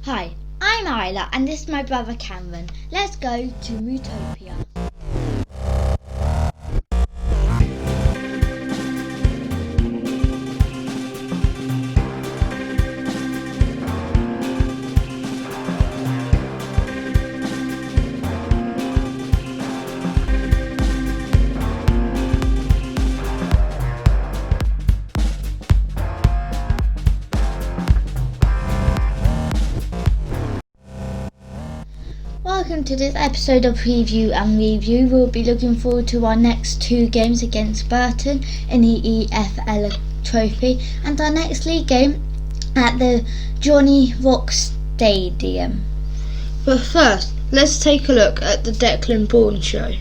Hi, I'm Isla and this is my brother Cameron. Let's go to Mootopia. Welcome to this episode of Preview and Review. We'll be looking forward to our next two games against Burton in the EFL Trophy and our next league game at the Johnny Rock Stadium. But first, let's take a look at the Declan Bourne show.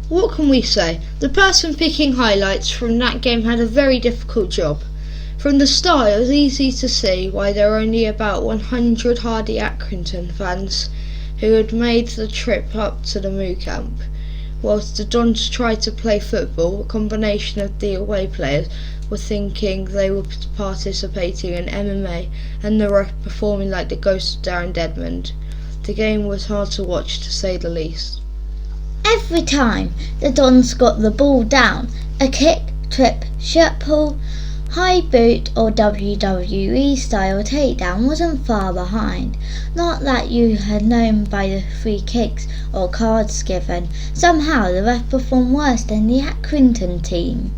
What can we say? The person picking highlights from that game had a very difficult job. From the start it was easy to see why there were only about 100 hardy Accrington fans who had made the trip up to the Moo camp. Whilst the Dons tried to play football, a combination of the away players were thinking they were participating in MMA and the ref performing like the ghost of Darren Dedmond. The game was hard to watch, to say the least. Every time the Dons got the ball down, a kick, trip, shirt pull, high boot or WWE style takedown wasn't far behind. Not that you had known by the free kicks or cards given. Somehow the ref performed worse than the Accrington team.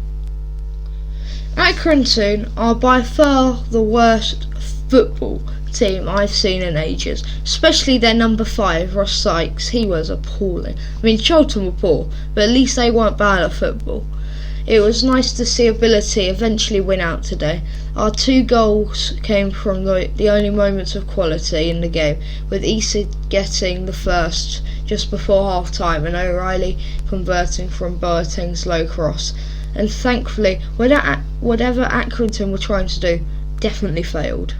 Accrington are by far the worst football team I've seen in ages, especially their number 5, Ross Sykes. He was appalling. I mean, Cheltenham were poor, but at least they weren't bad at football. It was nice to see Ability eventually win out today. Our 2 goals came from the only moments of quality in the game, with Issa getting the first just before half time and O'Reilly converting from Boateng's low cross. And thankfully, whatever Accrington were trying to do definitely failed.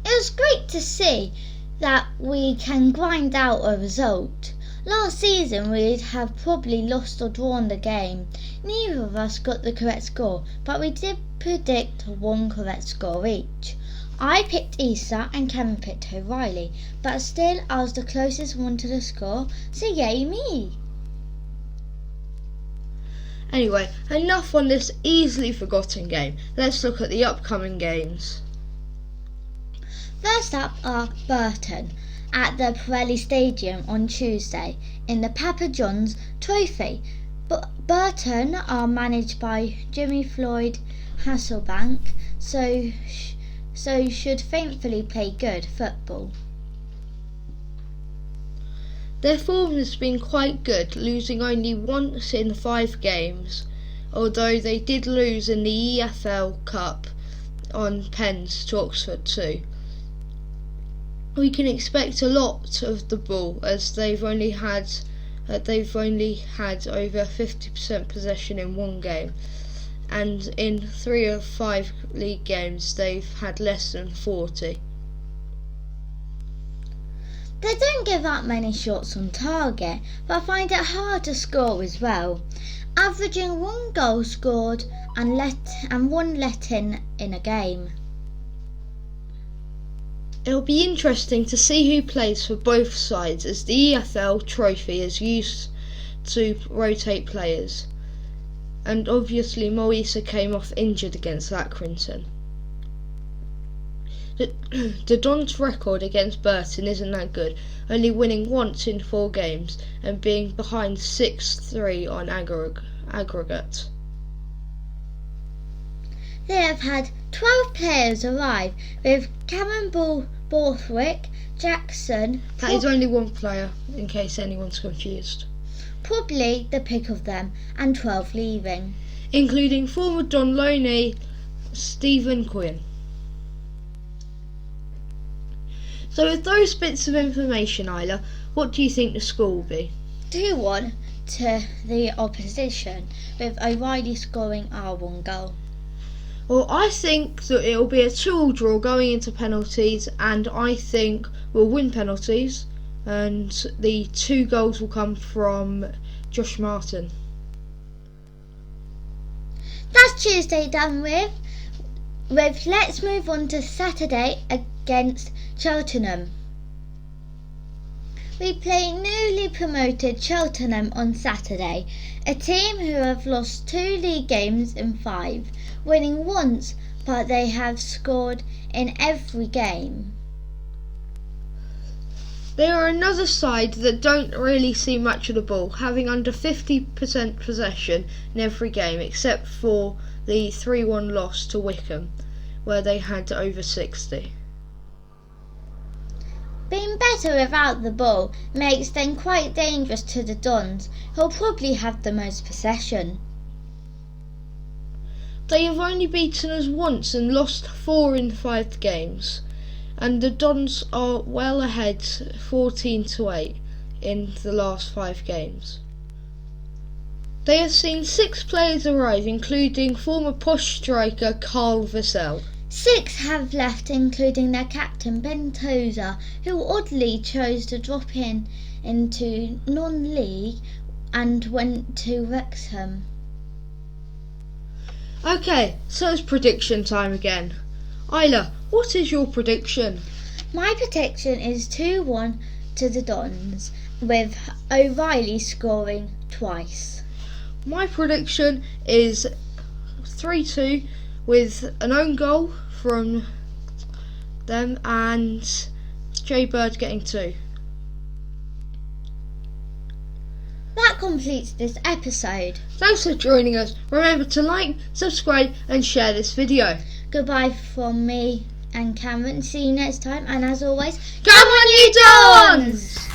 It was great to see that we can grind out a result. Last season we'd have probably lost or drawn the game. Neither of us got the correct score, but we did predict 1 correct score each. I picked Issa and Cameron picked O'Reilly, but still I was the closest one to the score, so yay me. Anyway, enough on this easily forgotten game. Let's look at the upcoming games. First up are Burton at the Pirelli Stadium on Tuesday in the Papa John's Trophy. Burton are managed by Jimmy Floyd Hasselbank, so should thankfully play good football. Their form has been quite good, losing only once in 5 games, although they did lose in the EFL Cup on pens to Oxford too. we can expect a lot of the ball, as they've only had over 50% possession in one game, and in 3 of 5 league games they've had less than 40. They don't give up many shots on target, but find it hard to score as well, averaging 1 goal scored and 1 let in a game. It'll be interesting to see who plays for both sides, as the EFL trophy is used to rotate players, and obviously Moisa came off injured against Accrington. The Dons' record against Burton isn't that good, only winning once in 4 games and being behind 6-3 on aggregate. They have had 12 players arrive, with Cameron Borthwick, Jackson. That is only one player, in case anyone's confused. Probably the pick of them, and 12 leaving, including former Don loanee Stephen Quinn. So with those bits of information, Isla, what do you think the score will be? 2-1 to the opposition, with O'Reilly scoring our 1 goal. Well, I think that it will be a 2-2 draw going into penalties, and I think we'll win penalties, and the 2 goals will come from Josh Martin. That's Tuesday done with. Let's move on to Saturday against Cheltenham. We play newly promoted Cheltenham on Saturday, a team who have lost 2 league games in 5, winning once, but they have scored in every game. They are another side that don't really see much of the ball, having under 50% possession in every game, except for the 3-1 loss to Wycombe, where they had over 60. Being better without the ball makes them quite dangerous to the Dons, who'll probably have the most possession. They have only beaten us once and lost 4 in 5 games, and the Dons are well ahead 14-8 in the last 5 games. They have seen 6 players arrive, including former Posh striker Carl Vassell. 6 have left, including their captain Ben Tozer, who oddly chose to drop into non-league and went to Wrexham. Okay, so it's prediction time again. Isla, what is your prediction? My prediction is 2-1 to the Dons, with O'Reilly scoring twice. My prediction is 3-2 with an own goal from them and Jay Bird getting 2. That completes this episode. Thanks for joining us. Remember to like, subscribe and share this video. Goodbye from me and Cameron. See you next time, and as always, come on you Dons!